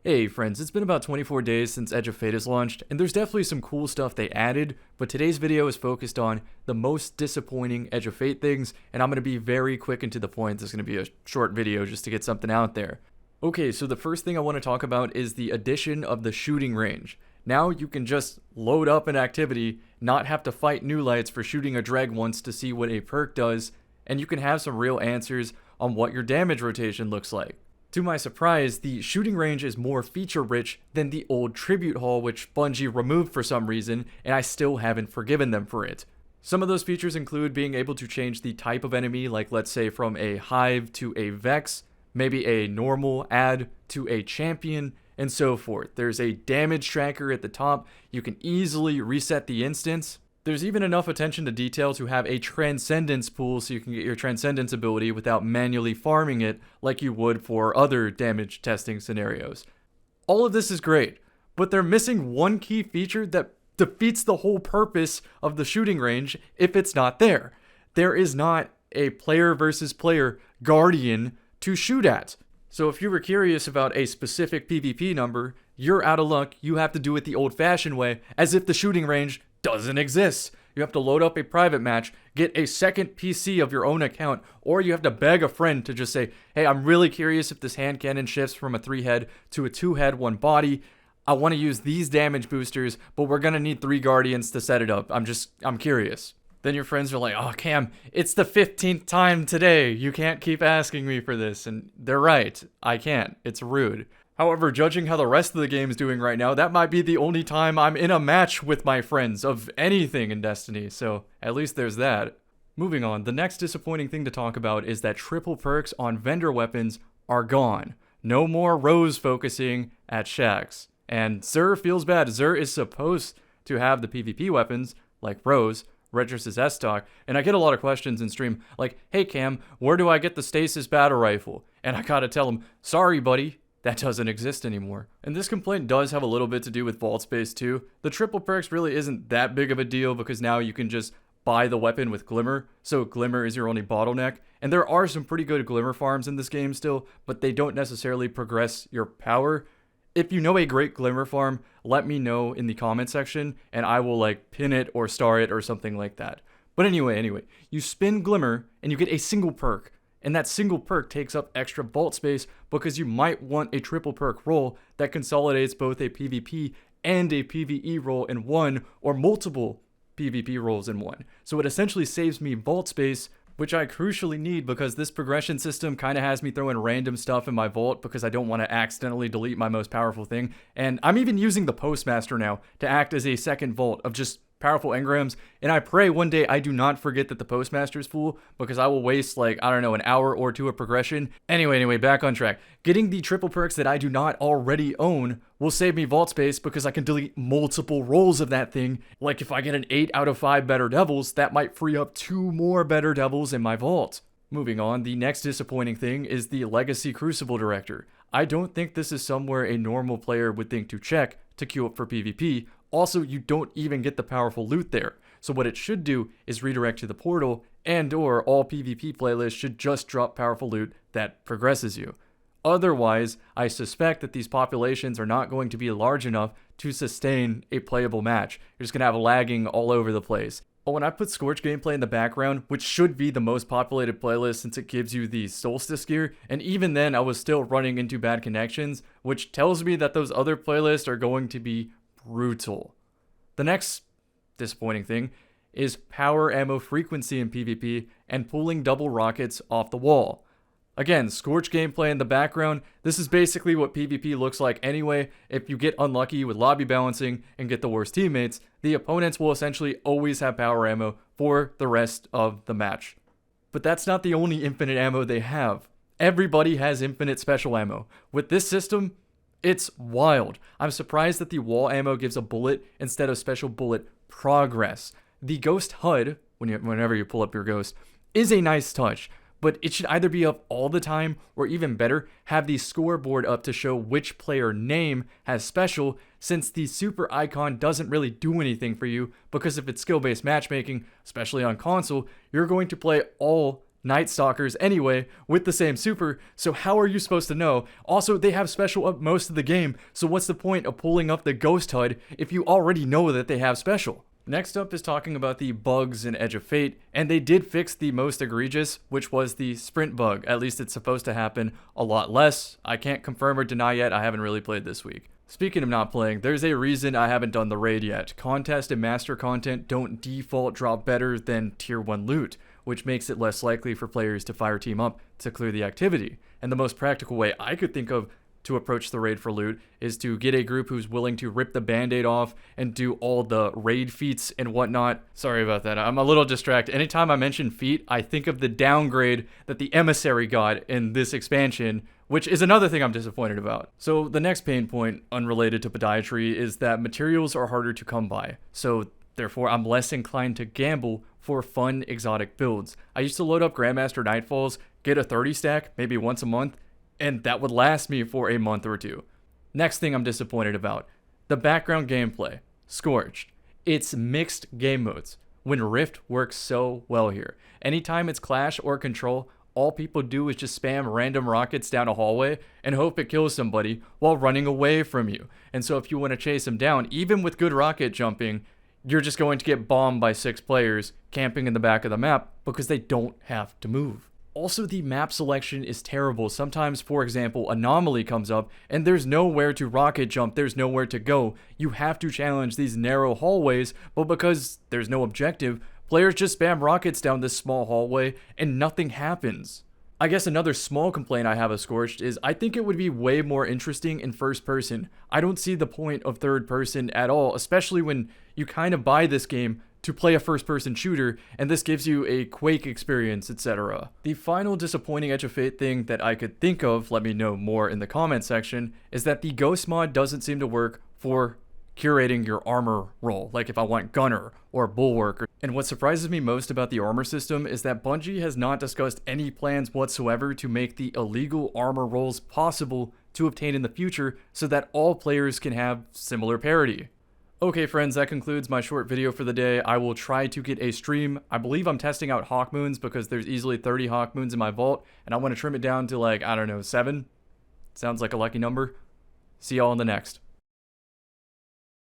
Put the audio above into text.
Hey friends, it's been about 24 days since Edge of Fate has launched, and there's definitely some cool stuff they added, but today's video is focused on the most disappointing Edge of Fate things, and I'm going to be very quick and to the point. This is going to be a short video just to get something out there. Okay, so the first thing I want to talk about is the addition of the shooting range. Now you can just load up an activity, not have to fight new lights for shooting a dreg once to see what a perk does, and you can have some real answers on what your damage rotation looks like. To my surprise, the shooting range is more feature-rich than the old Tribute Hall, which Bungie removed for some reason, and I still haven't forgiven them for it. Some of those features include being able to change the type of enemy, like let's say from a Hive to a Vex, maybe a normal add to a champion, and so forth. There's a damage tracker at the top. You can easily reset the instance. There's even enough attention to detail to have a Transcendence pool so you can get your Transcendence ability without manually farming it like you would for other damage testing scenarios. All of this is great, but they're missing one key feature that defeats the whole purpose of the shooting range if it's not there. There is not a player versus player guardian to shoot at. So if you were curious about a specific PvP number, you're out of luck. You have to do it the old-fashioned way, as if the shooting range doesn't exist. You have to load up a private match, get a second PC of your own account, or you have to beg a friend to just say, hey, I'm really curious if this hand cannon shifts from a 3-head to a 2-head, 1 body. I want to use these damage boosters, but we're going to need 3 guardians to set it up. I'm curious. Then your friends are like, oh, Cam, it's the 15th time today. You can't keep asking me for this. And they're right. I can't. It's rude. However, judging how the rest of the game is doing right now, that might be the only time I'm in a match with my friends of anything in Destiny, so at least there's that. Moving on, the next disappointing thing to talk about is that triple perks on vendor weapons are gone. No more Rose focusing at Shax. And Xur feels bad. Xur is supposed to have the PvP weapons, like Rose, Regis's S-Stock, and I get a lot of questions in stream, like, hey Cam, where do I get the Stasis battle rifle? And I gotta tell them, sorry buddy, that doesn't exist anymore. And this complaint does have a little bit to do with vault space too. The triple perks really isn't that big of a deal because now you can just buy the weapon with Glimmer, so Glimmer is your only bottleneck. And there are some pretty good Glimmer farms in this game still, but they don't necessarily progress your power. If you know a great Glimmer farm, let me know in the comment section and I will like pin it or star it or something like that. But anyway, you spin Glimmer and you get a single perk. And that single perk takes up extra vault space because you might want a triple perk role that consolidates both a PvP and a PvE role in one, or multiple PvP roles in one. So it essentially saves me vault space, which I crucially need because this progression system kind of has me throwing random stuff in my vault because I don't want to accidentally delete my most powerful thing. And I'm even using the Postmaster now to act as a second vault of just powerful engrams, and I pray one day I do not forget that the Postmaster is full because I will waste like, I don't know, an hour or two of progression. Anyway, back on track. Getting the triple perks that I do not already own will save me vault space because I can delete multiple rolls of that thing. Like if I get an 8 out of 5 Better Devils, that might free up 2 more Better Devils in my vault. Moving on, the next disappointing thing is the Legacy Crucible Director. I don't think this is somewhere a normal player would think to check to queue up for PvP. Also, you don't even get the powerful loot there. So what it should do is redirect to the portal, and or all PvP playlists should just drop powerful loot that progresses you. Otherwise, I suspect that these populations are not going to be large enough to sustain a playable match. You're just going to have lagging all over the place. But when I put Scorch gameplay in the background, which should be the most populated playlist since it gives you the Solstice gear, and even then I was still running into bad connections, which tells me that those other playlists are going to be brutal. The next disappointing thing is power ammo frequency in PvP and pulling double rockets off the wall. Again, Scorch gameplay in the background. This is basically what PvP looks like anyway. If you get unlucky with lobby balancing and get the worst teammates, the opponents will essentially always have power ammo for the rest of the match. But that's not the only infinite ammo they have. Everybody has infinite special ammo. With this system, it's wild. I'm surprised that the wall ammo gives a bullet instead of special bullet progress. The ghost HUD, whenever you pull up your ghost, is a nice touch, but it should either be up all the time or even better, have the scoreboard up to show which player name has special, since the super icon doesn't really do anything for you because if it's skill-based matchmaking, especially on console, you're going to play all Night Stalkers anyway with the same super, so how are you supposed to know? Also, they have special up most of the game, so what's the point of pulling up the Ghost HUD if you already know that they have special? Next up is talking about the bugs in Edge of Fate, and they did fix the most egregious, which was the sprint bug. At least it's supposed to happen a lot less. I can't confirm or deny yet, I haven't really played this week. Speaking of not playing, there's a reason I haven't done the raid yet. Contest and master content don't default drop better than tier 1 loot, which makes it less likely for players to fire team up to clear the activity. And the most practical way I could think of to approach the raid for loot is to get a group who's willing to rip the band-aid off and do all the raid feats and whatnot. Sorry about that, I'm a little distracted. Anytime I mention feat, I think of the downgrade that the emissary got in this expansion, which is another thing I'm disappointed about. So the next pain point, unrelated to podiatry, is that materials are harder to come by. So therefore, I'm less inclined to gamble for fun, exotic builds. I used to load up Grandmaster Nightfalls, get a 30 stack, maybe once a month, and that would last me for a month or two. Next thing I'm disappointed about, the background gameplay, Scorch. It's mixed game modes, when Rift works so well here. Anytime it's Clash or Control, all people do is just spam random rockets down a hallway and hope it kills somebody while running away from you. And so if you want to chase them down, even with good rocket jumping, you're just going to get bombed by 6 players camping in the back of the map because they don't have to move. Also, the map selection is terrible. Sometimes, for example, Anomaly comes up and there's nowhere to rocket jump, there's nowhere to go. You have to challenge these narrow hallways, but because there's no objective, players just spam rockets down this small hallway and nothing happens. I guess another small complaint I have of Scorched is I think it would be way more interesting in first person. I don't see the point of third person at all, especially when you kind of buy this game to play a first person shooter, and this gives you a Quake experience, etc. The final disappointing Edge of Fate thing that I could think of, let me know more in the comment section, is that the Ghost mod doesn't seem to work for curating your armor role, like if I want Gunner or Bulwark. And what surprises me most about the armor system is that Bungie has not discussed any plans whatsoever to make the illegal armor roles possible to obtain in the future so that all players can have similar parity. Okay friends, that concludes my short video for the day. I will try to get a stream. I believe I'm testing out Hawk Moons because there's easily 30 Hawk Moons in my vault, and I want to trim it down to like, I don't know, 7? Sounds like a lucky number. See y'all in the next.